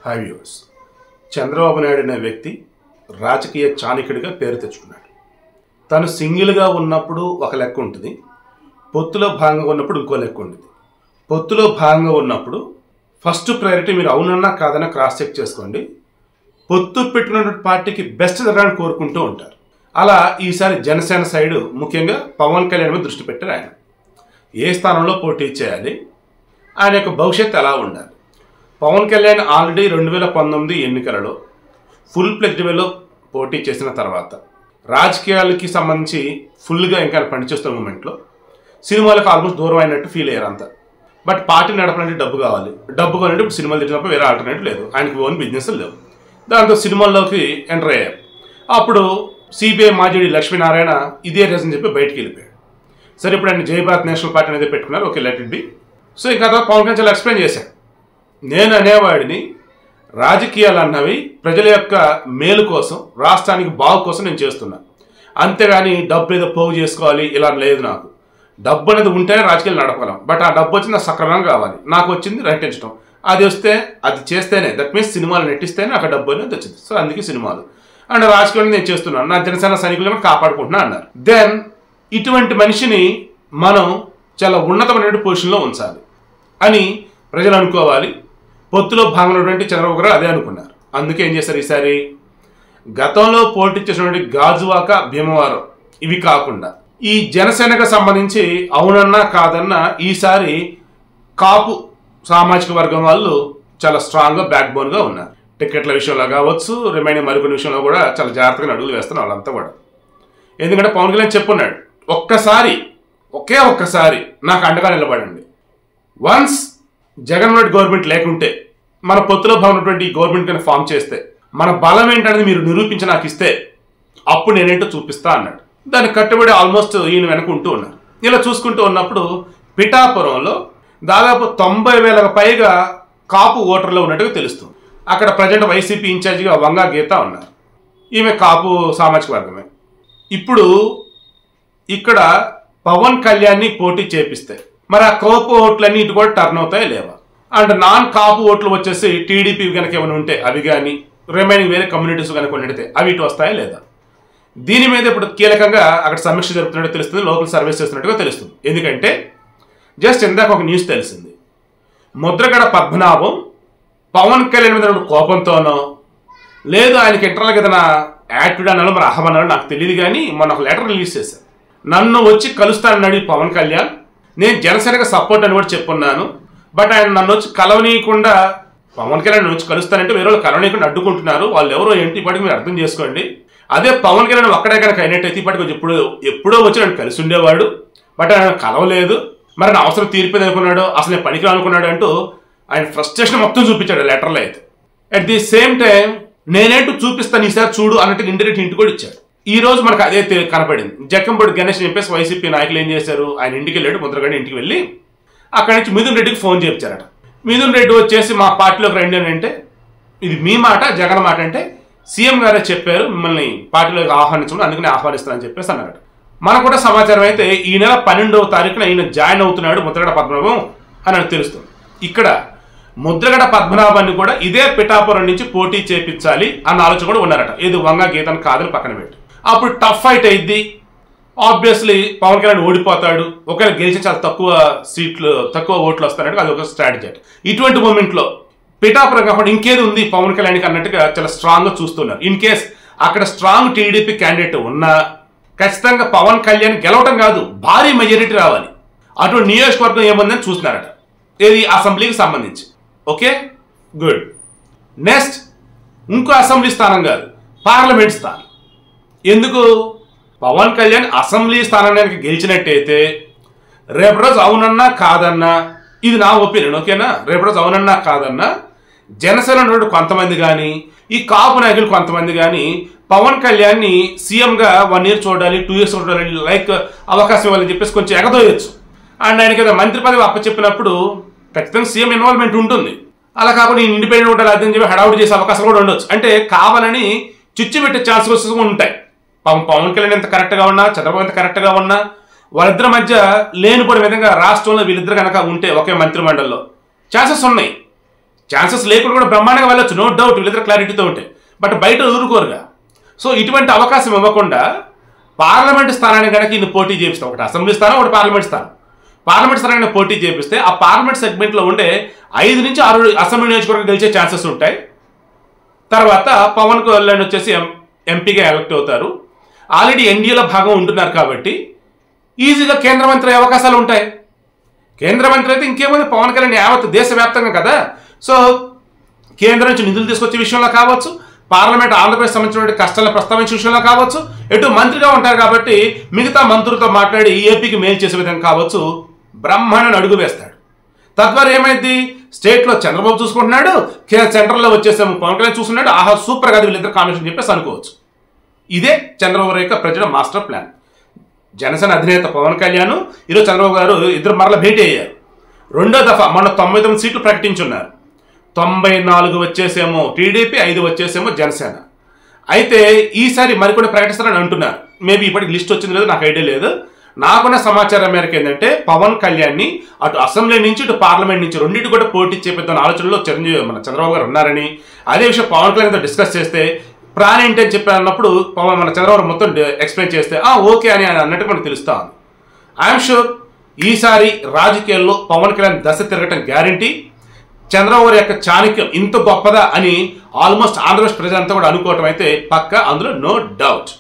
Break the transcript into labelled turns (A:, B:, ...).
A: High viewers. Chandrababu Naidu అనే వ్యక్తి రాజకీయ చాణక్యుడిగా పేరు తెచ్చుకున్నాడు. తను సింగిల్గా ఉన్నప్పుడు ఒక లెక్క ఉంటుంది, పొత్తులో భాగంగా ఉన్నప్పుడు ఇంకో లెక్క ఉంటుంది. పొత్తులో భాగంగా ఉన్నప్పుడు ఫస్ట్ ప్రయారిటీ మీరు అవునన్నా కాదన్నా క్రాస్ చెక్ చేసుకోండి. పొత్తు పెట్టుకున్నటువంటి పార్టీకి బెస్ట్ జరగాలని కోరుకుంటూ ఉంటారు. అలా ఈసారి జనసేన సైడు ముఖ్యంగా పవన్ కళ్యాణ్ మీద దృష్టి పెట్టారు. ఆయన ఏ స్థానంలో పోటీ చేయాలి, ఆయన యొక్క భవిష్యత్తు ఎలా ఉండాలి. పవన్ కళ్యాణ్ ఆల్రెడీ 2019 ఎన్నికలలో ఫుల్ ప్లెజ్డ్ వేలో పోటీ చేసిన తర్వాత రాజకీయాలకి సంబంధించి ఫుల్గా ఇంకా పనిచేస్తున్న మూమెంట్లో సినిమాలకు ఆల్మోస్ట్ దూరం అయినట్టు ఫీల్ అయ్యారు అంతా. బట్ పార్టీ నడపాలంటే డబ్బు కావాలి, డబ్బు కావాలంటే ఇప్పుడు సినిమాలు తెచ్చినప్పుడు వేరే ఆల్టర్నేటివ్ లేదు, ఆయనకి ఓన్ బిజినెస్ లేవు. దాంతో సినిమాల్లోకి ఎంటర్ అయ్యారు. అప్పుడు సిబిఐ మాజీ లక్ష్మీనారాయణ ఇదే రీజన్ చెప్పి బయటికి వెళ్ళిపోయాడు. సరే, ఇప్పుడు ఆయన జై భారత్ నేషనల్ పార్టీ అనేది పెట్టుకున్నారు, okay let it be. So ఇంకా తర్వాత పవన్ కళ్యాణ్ చాలా ఎక్స్ప్లెయిన్ చేశాడు, నేను అనేవాడిని రాజకీయాలు అన్నవి ప్రజల యొక్క మేలు కోసం, రాష్ట్రానికి బాగు కోసం నేను చేస్తున్నాను, అంతేగాని డబ్బు ఏదో పోగు చేసుకోవాలి ఇలా లేదు. నాకు డబ్బు అనేది ఉంటేనే రాజకీయాలు నడపగలం, బట్ ఆ డబ్బు వచ్చింది నాకు సక్రమంగా కావాలి. నాకు వచ్చింది నటించడం, అది వస్తే అది చేస్తేనే, దట్ మీన్స్ సినిమాలు నటిస్తేనే నాకు డబ్బు అనేది వచ్చింది. సో అందుకే సినిమాలు అండ్ రాజకీయాలు నేను చేస్తున్నాను, నా జనసేన సైనికులను కాపాడుకుంటున్నా అన్నారు. దెన్ ఇటువంటి మనిషిని మనం చాలా ఉన్నతమైనటువంటి పొజిషన్లో ఉంచాలి అని ప్రజలు అనుకోవాలి. పొత్తులో భాగమైనటువంటి చంద్రబాబు గారు అదే అనుకున్నారు. అందుకే ఏం చేశారు, ఈసారి గతంలో పోటీ చేసినటువంటి గాజువాక, భీమవరం ఇవి కాకుండా ఈ జనసేనకు సంబంధించి అవునన్నా కాదన్నా ఈసారి కాపు సామాజిక వర్గం వాళ్ళు చాలా స్ట్రాంగ్గా బ్యాక్ బోన్గా ఉన్నారు. టికెట్ల విషయంలో కావచ్చు, రిమైనింగ్ మరికొన్ని విషయంలో కూడా చాలా జాగ్రత్తగా అడుగులు వేస్తున్నారు వాళ్ళంతా కూడా. ఎందుకంటే పవన్ కళ్యాణ్ చెప్పున్నాడు, ఒకే ఒక్కసారి నాకు అండగా నిలబడండి. వన్స్ జగన్మోహన్ గవర్నమెంట్ లేకుంటే, మన పొత్తులో భాగమైనటువంటి గవర్నమెంట్ కన్నా ఫామ్ చేస్తే, మన బలం ఏంటనేది మీరు నిరూపించి నాకు ఇస్తే అప్పుడు నేనేంటో చూపిస్తా అన్నాడు. దానికి కట్టుబడి ఆల్మోస్ట్ ఈయన వెనుకుంటూ ఉన్నారు. ఇలా చూసుకుంటూ ఉన్నప్పుడు పిఠాపురంలో దాదాపు 90,000కు పైగా కాపు ఓటర్లు ఉన్నట్టుగా తెలుస్తుంది. అక్కడ ప్రజెంట్ వైసీపీ ఇన్ఛార్జిగా వంగా గీత ఉన్నారు, ఈమె కాపు సామాజిక వర్గమే. ఇప్పుడు ఇక్కడ పవన్ కళ్యాణ్ని పోటీ చేపిస్తే మరి ఆ కాపు ఓట్లన్నీ ఇటు కూడా టర్న్ అవుతాయి లేవా? అండ్ నాన్ కాపు ఓట్లు వచ్చేసి టీడీపీ కనుక ఏమైనా ఉంటే అవి కానీ, రిమైనింగ్ వేరే కమ్యూనిటీస్ కనుక ఉండితే అవి ఇటు వస్తాయా లేదా? దీని మీద ఇప్పుడు కీలకంగా అక్కడ సమీక్ష జరుపుతున్నట్టు తెలుస్తుంది, లోకల్ సర్వేస్ చేస్తున్నట్టుగా తెలుస్తుంది. ఎందుకంటే జస్ట్ ఇందాక ఒక న్యూస్ తెలిసింది, ముద్రగడ పద్మనాభం పవన్ కళ్యాణ్ మీద కోపంతోనో లేదు ఆయనకి ఇంటర్నల్గా ఏదైనా యాటిట్యూడ్ అన్నాలో మరి అహమన్నాలో నాకు తెలియదు, కానీ మొన్న ఒక లెటర్ రిలీజ్ చేశారు. నన్ను వచ్చి కలుస్తానని అడిగి పవన్ కళ్యాణ్, నేను జనసేనకు సపోర్ట్ అని కూడా చెప్పున్నాను, బట్ ఆయన నన్ను వచ్చి కలవనీయకుండా, పవన్ కళ్యాణ్ వచ్చి కలుస్తానంటే వేరే వాళ్ళు కలవనీయకుండా అడ్డుకుంటున్నారు, వాళ్ళు ఎవరో ఏంటి ఇప్పటికి మీరు అర్థం చేసుకోండి. అదే పవన్ కళ్యాణ్ ఒక్కడే కనుక అయినట్టయితే ఇప్పటికి ఎప్పుడో వచ్చి నన్ను కలిసి ఉండేవాడు, బట్ ఆయన కలవలేదు, మరి నా అవసరం తీరిపోయింది అనుకున్నాడు, అసలు నేను పనికి అనుకున్నాడు అంటూ ఆయన ఫ్రస్ట్రేషన్ మొత్తం చూపించాడు లెటర్లో. అయితే అట్ ది సేమ్ టైం నేనేంటూ చూపిస్తాను ఈసారి చూడు అన్నట్టు ఇండైరెక్ట్ హింట్ కూడా ఇచ్చాడు. ఈ రోజు మనకు అదే కనపడింది. జక్కంపూడి గణేష్ చెప్పేసి వైసీపీ నాయకులు ఏం చేశారు, ఆయన ఇంటికి వెళ్ళాడు, ముద్రగడ ఇంటికి వెళ్ళి అక్కడి నుంచి మిథున్ రెడ్డికి ఫోన్ చేయించారట. మిథున్ రెడ్డి వచ్చేసి మా పార్టీలోకి రండి అని అంటే, ఇది మీ మాట జగన్ మాట అంటే, సీఎం గారే చెప్పారు మిమ్మల్ని పార్టీలోకి ఆహ్వానించడం, అందుకని ఆహ్వానిస్తానని చెప్పేసి అన్నారట. మనకు కూడా సమాచారం అయితే ఈ నెల 12వ తారీఖున ఈయన జాయిన్ అవుతున్నాడు ముద్రగడ పద్మనాభం అని నాకు తెలుస్తుంది. ఇక్కడ ముద్రగడ పద్మనాభాన్ని కూడా ఇదే పిఠాపురం నుంచి పోటీ చేపించాలి అన్న ఆలోచన కూడా ఉన్నారట. ఏది వంగా గీతను కాదని పక్కన పెట్టి, అప్పుడు టఫ్ ఫైట్ అయింది. ఆబ్వియస్లీ పవన్ కళ్యాణ్ ఓడిపోతాడు, ఒకవేళ గెలిచి చాలా తక్కువ ఓట్లు వస్తారంటే అది ఒక స్ట్రాటజీ. ఇటువంటి మూమెంట్లో పిఠాపురం కాకుండా ఇంకేది ఉంది పవన్ కళ్యాణ్కి అన్నట్టుగా చాలా స్ట్రాంగ్గా చూస్తున్నారు. ఇన్ కేస్ అక్కడ స్ట్రాంగ్ టీడీపీ క్యాండిడేట్ ఉన్నా ఖచ్చితంగా పవన్ కళ్యాణ్ గెలవడం కాదు, భారీ మెజారిటీ రావాలి. అటువంటి నియోజకవర్గం ఏముందని చూస్తున్నారట, ఏది అసెంబ్లీకి సంబంధించి. Okay good. నెక్స్ట్ ఇంకో అసెంబ్లీ స్థానం కాదు, పార్లమెంట్ స్థానం. ఎందుకు? పవన్ కళ్యాణ్ అసెంబ్లీ స్థానానికి గెలిచినట్టయితే రేపు రోజు అవునన్నా కాదన్నా, ఇది నా ఒపీనియన్, ఓకేనా, రేపు రోజు అవునన్నా కాదన్నా జనసేన కొంతమంది కానీ, ఈ కాపు నాయకులు కొంతమంది కానీ పవన్ కళ్యాణ్ని సీఎంగా 1 year చూడాలి, 2 years చూడాలి లైక్ అవకాశం ఇవ్వాలని చెప్పేసి కొంచెం ఎగదోయచ్చు. అండ్ ఆయనకి ఏదో మంత్రి పదవి అప్పచెప్పినప్పుడు ఖచ్చితంగా సీఎం ఇన్వాల్వ్మెంట్ ఉంటుంది. అలా కాకుండా నేను ఇండిపెండెంట్ ఉండాలి అదని చెప్పి హడావుడి చేసే అవకాశం కూడా ఉండొచ్చు. అంటే కావాలని చిచ్చు పెట్టే ఛాన్సెస్ ఉంటాయి. పవన్ కళ్యాణ్ ఎంత కరెక్ట్గా ఉన్నా, చంద్రబాబు ఎంత కరెక్ట్గా ఉన్నా, వాళ్ళిద్దరి మధ్య లేనిపోయిన విధంగా రాష్ట్రంలో వీళ్ళిద్దరు కనుక ఉంటే ఒకే మంత్రి మండలిలో ఛాన్సెస్ ఉన్నాయి. ఛాన్సెస్ లేకుండా కూడా బ్రహ్మాండంగా వెళ్ళొచ్చు, నో డౌట్, వీళ్ళిద్దరు క్లారిటీతో ఉంటాయి. బట్ బయట ఊరుకోరుగా. సో ఇటువంటి అవకాశం ఇవ్వకుండా పార్లమెంట్ స్థానాన్ని కనుక ఇన్ని పోటీ చేపిస్తాం, ఒకటి అసెంబ్లీ స్థానం, ఒకటి పార్లమెంట్ స్థానం. పార్లమెంట్ స్థానాన్ని పోటీ చేపిస్తే ఆ పార్లమెంట్ సెగ్మెంట్లో ఉండే 5 నుంచి 6 అసెంబ్లీ నియోజకవర్గం గెలిచే ఛాన్సెస్ ఉంటాయి. తర్వాత పవన్ కళ్యాణ్ వచ్చేసి ఎంపీగా ఎలక్ట్ అవుతారు. ఆల్రెడీ ఎన్డీఏలో భాగం ఉంటున్నారు కాబట్టి ఈజీగా కేంద్ర మంత్రి అయ్యే అవకాశాలు ఉంటాయి. కేంద్ర మంత్రి అయితే ఇంకేముంది, పవన్ కళ్యాణ్ యావత్ దేశవ్యాప్తంగా కదా. సో కేంద్రం నుంచి నిధులు తీసుకొచ్చే విషయంలో కావచ్చు, పార్లమెంట్ ఆంధ్రప్రదేశ్ సంబంధించిన కష్టాలను ప్రస్తావించే విషయంలో కావచ్చు, ఎటు మంత్రిగా ఉంటారు కాబట్టి మిగతా మంత్రులతో మాట్లాడి ఏపీకి మేలు చేసే విధంగా కావచ్చు బ్రహ్మాండాన్ని అడుగు వేస్తాడు. తద్వారా ఏమైంది, స్టేట్లో చంద్రబాబు చూసుకుంటున్నాడు, సెంట్రల్లో వచ్చేసేమో పవన్ కళ్యాణ్ చూస్తున్నాడు. ఆహా సూపర్ కాదు వీళ్ళిద్దరు కాంబినేషన్ చెప్పేసి అనుకోవచ్చు. ఇదే చంద్రబాబు యొక్క ప్రజల మాస్టర్ ప్లాన్. జనసేన అధినేత పవన్ కళ్యాణ్ ఈరోజు చంద్రబాబు గారు ఇద్దరు మరల భేటీ అయ్యారు. రెండో దఫా మొన్న 99 సీట్లు ప్రకటించున్నారు. 94 వచ్చేసేమో టీడీపీ, 5 వచ్చేసేమో జనసేన. అయితే ఈసారి మరికొన్ని ప్రకటిస్తారని అంటున్నారు. మేబీ ఇప్పటికి లిస్ట్ వచ్చింది లేదు, నాకు ఐడియా లేదు. నాకున్న సమాచారం మేరకు ఏంటంటే పవన్ కళ్యాణ్ని అటు అసెంబ్లీ నుంచి ఇటు పార్లమెంట్ నుంచి రెండింటి కూడా పోటీ చేపిద్దాం ఆలోచనలో మన చంద్రబాబు గారు ఉన్నారని, అదే విషయం పవన్ కళ్యాణ్తో డిస్కస్ చేస్తే ప్లాన్ ఏంటి అని చెప్పినప్పుడు మన చంద్రబాబు మొత్తం ఎక్స్ప్లెయిన్ చేస్తే ఓకే అని అన్నట్టు మనకు తెలుస్తా ఉంది. ఐఎమ్ షూర్ ఈసారి రాజకీయాల్లో పవన్ కళ్యాణ్ దశ తిరగటం గ్యారంటీ. చంద్రబాబు యొక్క చాణక్యం ఇంత గొప్పదా అని ఆల్మోస్ట్ ఆంధ్రప్రదేశ్ ప్రజలంతా కూడా అనుకోవటం అయితే పక్కా, అందులో నో డౌట్.